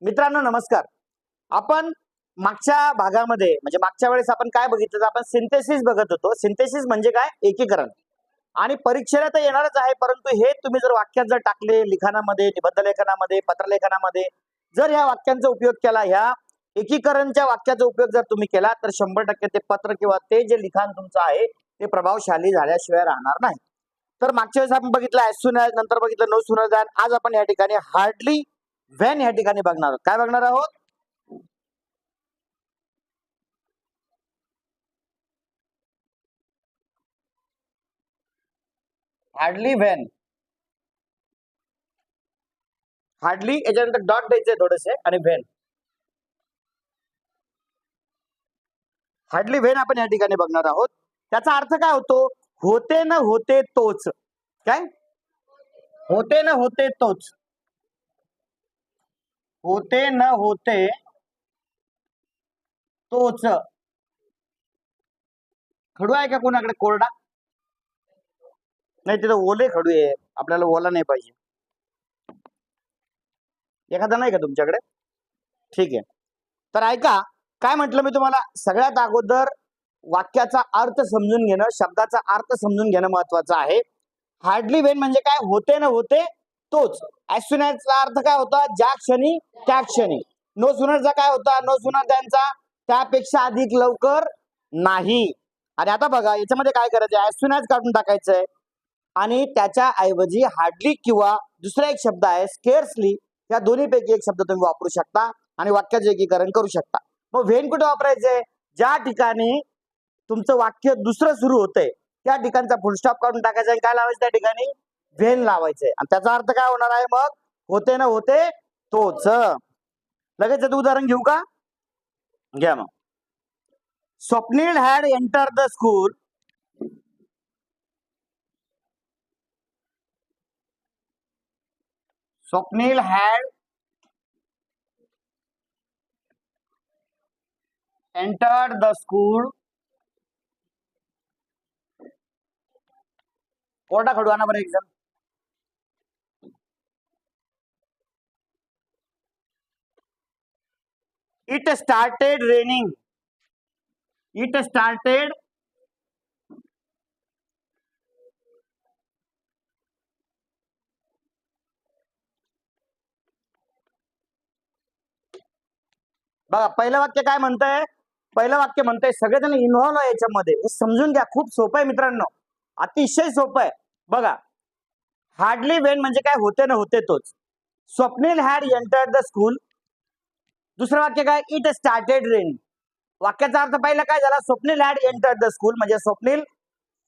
मित्रांनो नमस्कार. आपण मागच्या भागामध्ये म्हणजे मागच्या वेळेस आपण काय बघितलं तर आपण सिंथेसिस बघत होतो. सिंथेसिस म्हणजे काय? एकीकरण. आणि परीक्षेला तर येणारच आहे, परंतु हे तुम्ही जर वाक्यात जर टाकले लिखाणामध्ये, निबंध लेखनामध्ये, पत्रलेखनामध्ये जर या वाक्यांचा उपयोग केला, ह्या एकीकरणच्या वाक्याचा उपयोग जर तुम्ही केला तर 100% ते पत्र किंवा ते जे लिखाण तुमचं आहे ते प्रभावशाली झाल्याशिवाय राहणार नाही. तर मागच्या वेळेस आपण बघितलं ॲज सून ॲज, नंतर बघितलं नो सूनर दॅन. आज आपण या ठिकाणी हार्डली व्हेन या ठिकाणी बघणार आहोत. काय बघणार आहोत? Hardly when. हार्डली याच्यानंतर डॉट द्यायचे थोडेसे आणि व्हेन. हार्डली व्हेन आपण या ठिकाणी बघणार आहोत. त्याचा अर्थ काय होतो? होते न होते तोच. काय? होते न होते तोच. होते न होते तोच. खडू आहे का कोणाकडे कोरडा? नाही, तिथं ओले खडू आहे, आपल्याला ओला नाही पाहिजे. एखादा नाही का तुमच्याकडे? ठीक आहे. तर ऐका, काय म्हटलं मी तुम्हाला? सगळ्यात अगोदर वाक्याचा अर्थ समजून घेणं, शब्दाचा अर्थ समजून घेणं महत्वाचं आहे. हार्डली व्हेन म्हणजे काय? होते न होते तोच. ॲज सून ॲजचा अर्थ काय होता? ज्या क्षणी त्या क्षणी. नो सूनरचा काय होता? नो सूनर दॅनचा त्यापेक्षा अधिक लवकर नाही. आणि आता बघा याच्यामध्ये काय करायचं? ॲज सून ॲज काढून टाकायचंय आणि त्याच्या ऐवजी हार्डली किंवा दुसरा एक शब्द आहे स्केअर्सली, या दोन्हीपैकी एक शब्द तुम्ही वापरू शकता आणि वाक्याचे एकीकरण करू शकता. मग व्हेन कुठे वापरायचंय? ज्या ठिकाणी तुमचं वाक्य दुसरं सुरू होतंय त्या ठिकाणचा फुलस्टॉप काढून टाकायचा आणि काय लावायचं त्या ठिकाणी? व्हेन लावायचंय. आणि त्याचा अर्थ काय होणार आहे मग? होते ना होते तोच. लगेच याचं उदाहरण घेऊ का? घ्या मग. Swapnil had enter the school. Swapnil had entered the school. कोरडा खडू आणा बरं exam. It started raining. It started बघा पहिलं वाक्य काय म्हणतंय? पहिलं वाक्य म्हणतंय सगळेजण इन्व्हॉल्व आहे याच्यामध्ये. हे समजून घ्या, खूप सोपं आहे मित्रांनो, अतिशय सोपं आहे. बघा हार्डली व्हेन म्हणजे काय? होते ना होते तोच. Swapnil had entered the school. दुसरं वाक्य काय? It started raining. वाक्याचा अर्थ पहिला काय झाला? Swapnil had entered the school म्हणजे स्वप्नील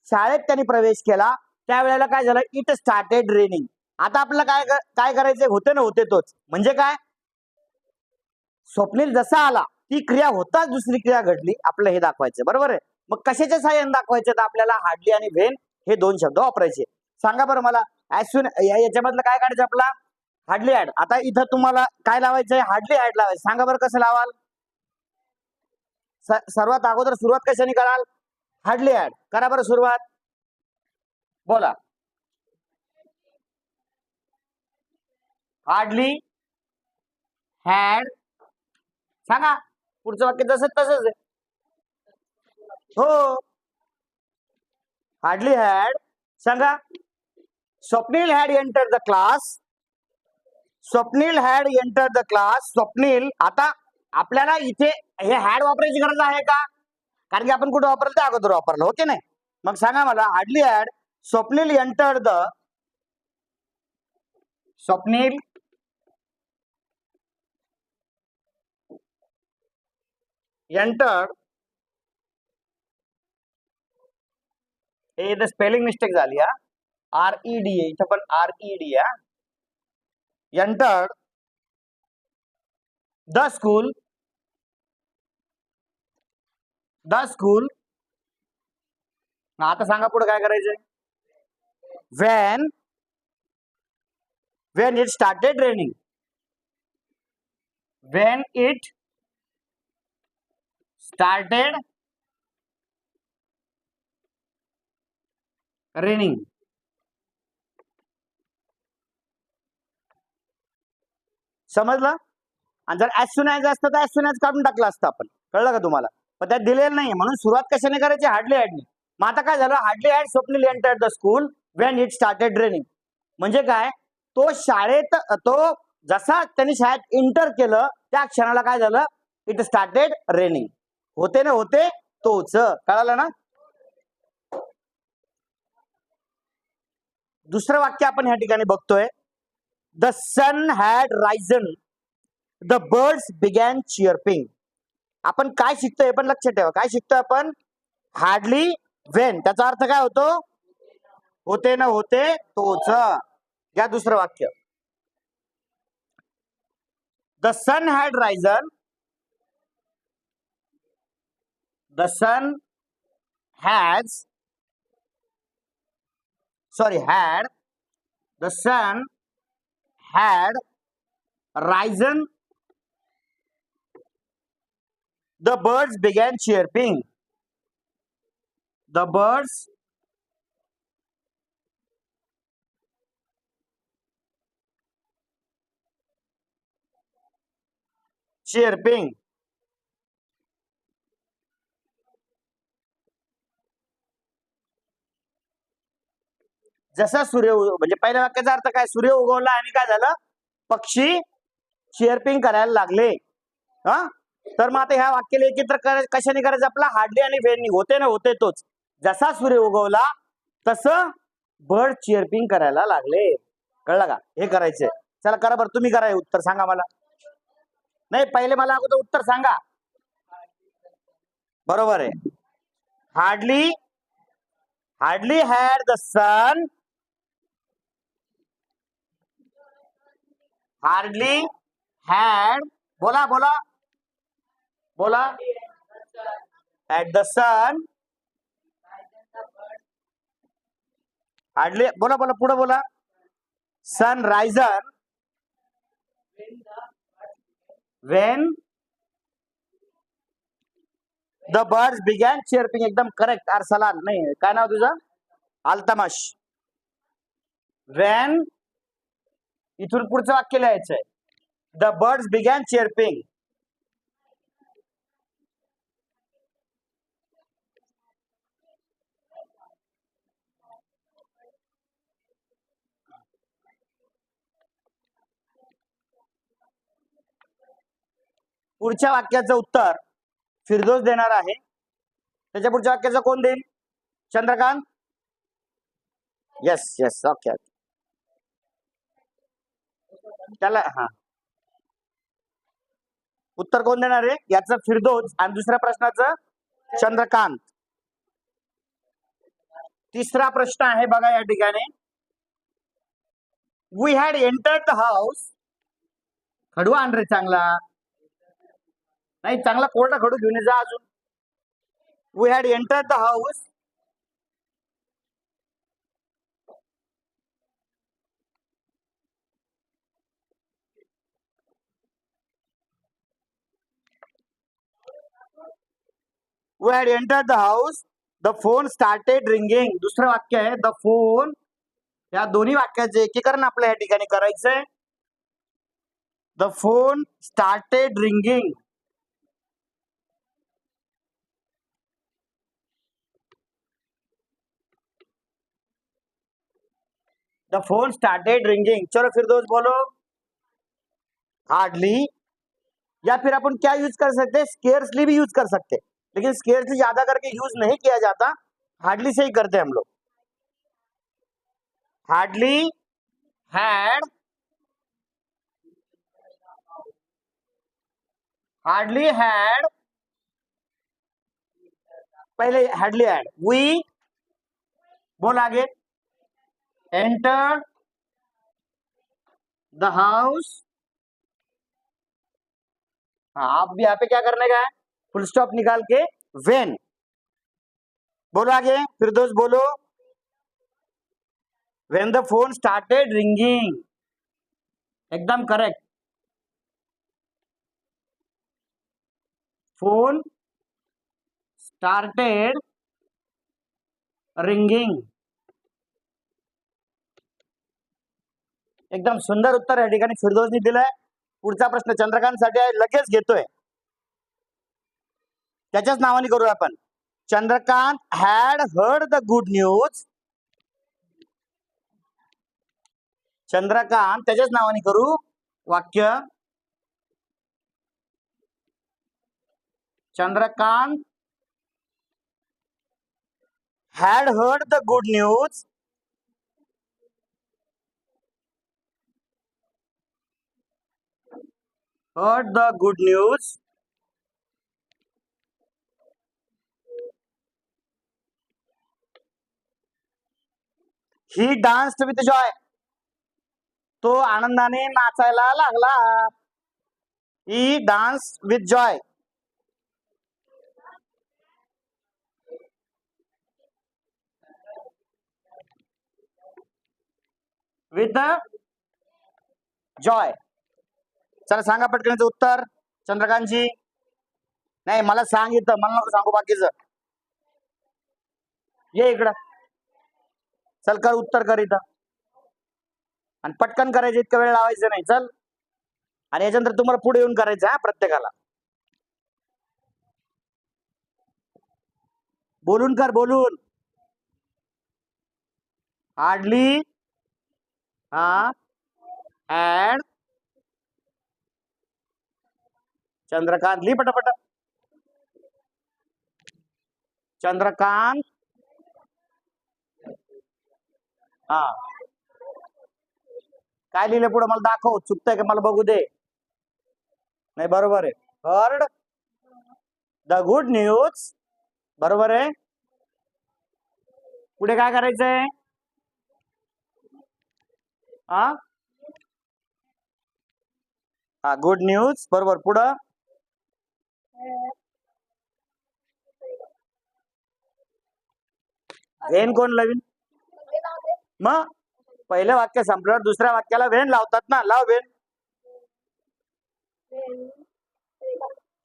शाळेत त्यांनी प्रवेश केला त्यावेळेला काय झालं? It started raining. आता आपल्याला काय काय करायचंय? होते ना होते तोच म्हणजे काय? स्वप्नील जसा आला ती क्रिया होताच दुसरी क्रिया घडली, आपलं हे दाखवायचं. बरोबर आहे? मग कशाच्या साहाय्याने दाखवायचं? तर आपल्याला हार्डली आणि व्हेन हे दोन शब्द वापरायचे. सांगा बरं मला, ॲज सून याच्यामधलं काय काढायचं आपला? Hardly had. आता इथं तुम्हाला काय लावायचंय? हार्डली ऍड लावायचं. सांगा बरं कसं लावाल? सर्वात अगोदर सुरुवात कशाने कराल? Hardly had. करा बरं सुरुवात. बोला. Hardly had. सांगा पुढचं वाक्य जसं तसंच आहे. हो, हार्डली हॅड. सांगा. Swapnil had enter the class. Swapnil had enter the class. Swapnil. आता आपल्याला इथे हे हॅड वापरायची गरज आहे का? कारण की आपण कुठे वापरलं? त्या अगोदर वापरलं, ओके नाही? मग सांगा मला, hardly had Swapnil enter the. Swapnil enter. हे स्पेलिंग मिस्टेक झाली हा. RED इथं पण RED हा. Enter the school. The school. आता सांगा पुढे काय करायचंय? When. When it started raining. When it started raining. समजलं? आणि जर ऍज सुन ऍज असतं तर ऍज सुन ऍज काढून टाकलं असतं आपण. कळलं का तुम्हाला? पण त्यात दिलेलं नाही, म्हणून सुरुवात कशाने करायची? हार्डली हॅडनी. मग आता काय झालं? Hardly had Swapnil entered the school when it started raining. म्हणजे काय? तो शाळेत, तो जसा त्यांनी शाळेत इंटर केलं त्या क्षणाला काय झालं? It started raining. होते ना होते तोच. कळालं ना? दुसरं वाक्य आपण ह्या ठिकाणी बघतोय. The sun had risen the birds began chirping. आपण काय शिकतोय हे पण लक्षात ठेवा. काय शिकतोय आपण? Hardly Wien. त्याचा अर्थ काय होतो? होते ना होते तोच. घ्या दुसरं वाक्य. The sun had risen. The sun has had the sun had risen, the birds began chirping. The birds chirping. जसा सूर्य म्हणजे पहिल्या वाक्याचा अर्थ काय? सूर्य उगवला आणि काय झालं? पक्षी चिअरपिंग करायला लागले. हा, तर मग आता ह्या वाक्याला एकत्र कशाने करायचं? आपला हार्डली आणि वेननी. होते ना होते तोच. जसा सूर्य उगवला तसं बर्ड चिअरपिंग करायला लागले. कळलं का? हे करायचंय. चला करा बरं, तुम्ही करा. उत्तर सांगा मला. नाही, पहिले मला अगोदर उत्तर सांगा. बरोबर आहे. Hardly had the sun. Hardly had, बोला बोला बोला. At the sun. हार्डली, बोला बोला, पुढे बोला. Sun risen when the birds began chirping. एकदम करेक्ट. अरसलान, नाही काय नाव तुझं? अल्तमश. when, इथून पुढचं वाक्य लिहायचंय. the birds began chirping. पुढच्या वाक्याचं उत्तर फिरदोस देणार आहे. त्याच्या पुढच्या वाक्याचं कोण देईल? चंद्रकांत. Yes yes, okay. त्याला हा उत्तर कोण देणार आहे? याचं फिरदोस आणि दुसऱ्या प्रश्नाचं चंद्रकांत. तिसरा प्रश्न आहे बघा या ठिकाणी. We had entered the house. खडू आण रे चांगला. नाही, चांगला कोरडा खडू घेऊन जा अजून. We had entered the house. We had entered the house. The phone started ringing. दुसरं वाक्य आहे द फोन. या दोन्ही वाक्याचे एकीकरण आपल्या या ठिकाणी करायचंय. The phone started ringing. The phone started ringing. चलो फिरदौस बोलो. हार्डली, या फिर अपन क्या यूज कर सकते हैं? स्केर्सली भी यूज कर सकते हैं, लेकिन स्केर्सली ज्यादा करके यूज नहीं किया जाता. हार्डली से ही करते हैं हम लोग. हार्डली हैड, हार्डली हैड, पहले हार्डली हैड. वी, बोल आगे. Entered the house. हाँ, आप भी यहाँ पे क्या करने का है? फुल स्टॉप निकाल के वेन. बोलो आगे, फिरदौस बोलो. Wien the phone started ringing. एकदम करेक्ट. Phone started ringing. एकदम सुंदर उत्तर या ठिकाणी फिरदौसनी दिलंय. पुढचा प्रश्न चंद्रकांत साठी आहे, लगेच घेतोय. त्याच्याच नावाने करूया आपण. Chandrakant had heard the good news. Chandrakant त्याच्याच नावाने करू वाक्य. Chandrakant had heard the good news. Heard the good news. He danced with joy. तो आनंदाने नाचायला लागला. He danced with joy. With the joy. चला सांगा पटकनचं उत्तर चंद्रकांतजी. नाही मला सांगितलं, मला नको सांगू बाकीचं. ये इकडं. चल कर उत्तर कर इथं. आणि पटकन करायचं, इतका वेळ लावायचं नाही. चल. आणि याच्यानंतर तुम्हाला पुढे येऊन करायचं हा प्रत्येकाला. बोलून कर, बोलून. Hardly add. चंद्रकांत ली पटापट. चंद्रकांत काय लिहिलं पुढे मला दाखव. चुकतंय का मला बघू दे. नाही बरोबर आहे. Heard the good news. बरोबर आहे. पुढे काय करायचंय? गुड न्यूज बरोबर. पुढं वेन कोण लावीन? मग पहिलं वाक्य संपल्यावर दुसऱ्या वाक्याला वेन लावतात ना. लाव वेन.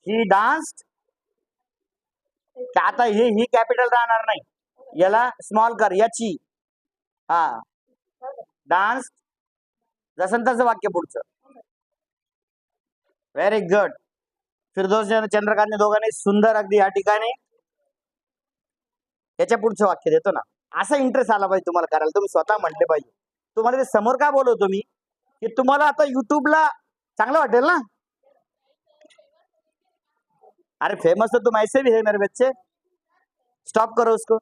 ही डान्स्ड. आता ही कॅपिटल राहणार नाही, याला स्मॉल कर. याची डान्स जसं तसं वाक्य पुढचं. Very good. फिरदौस चंद्रकांत दोघांनी सुंदर अगदी या ठिकाणी. याच्या पुढचं वाक्य देतो ना. असा इंटरेस्ट आला पाहिजे तुम्हाला करायला. तुम्ही स्वतः म्हटले पाहिजे. तुम्हाला ते समोर का बोलवतो मी की तुम्हाला आता युट्यूबला चांगलं वाटेल ना. अरे फेमस तो तुम ऐसे भी है मेरे बच्चे. स्टॉप करो उसको.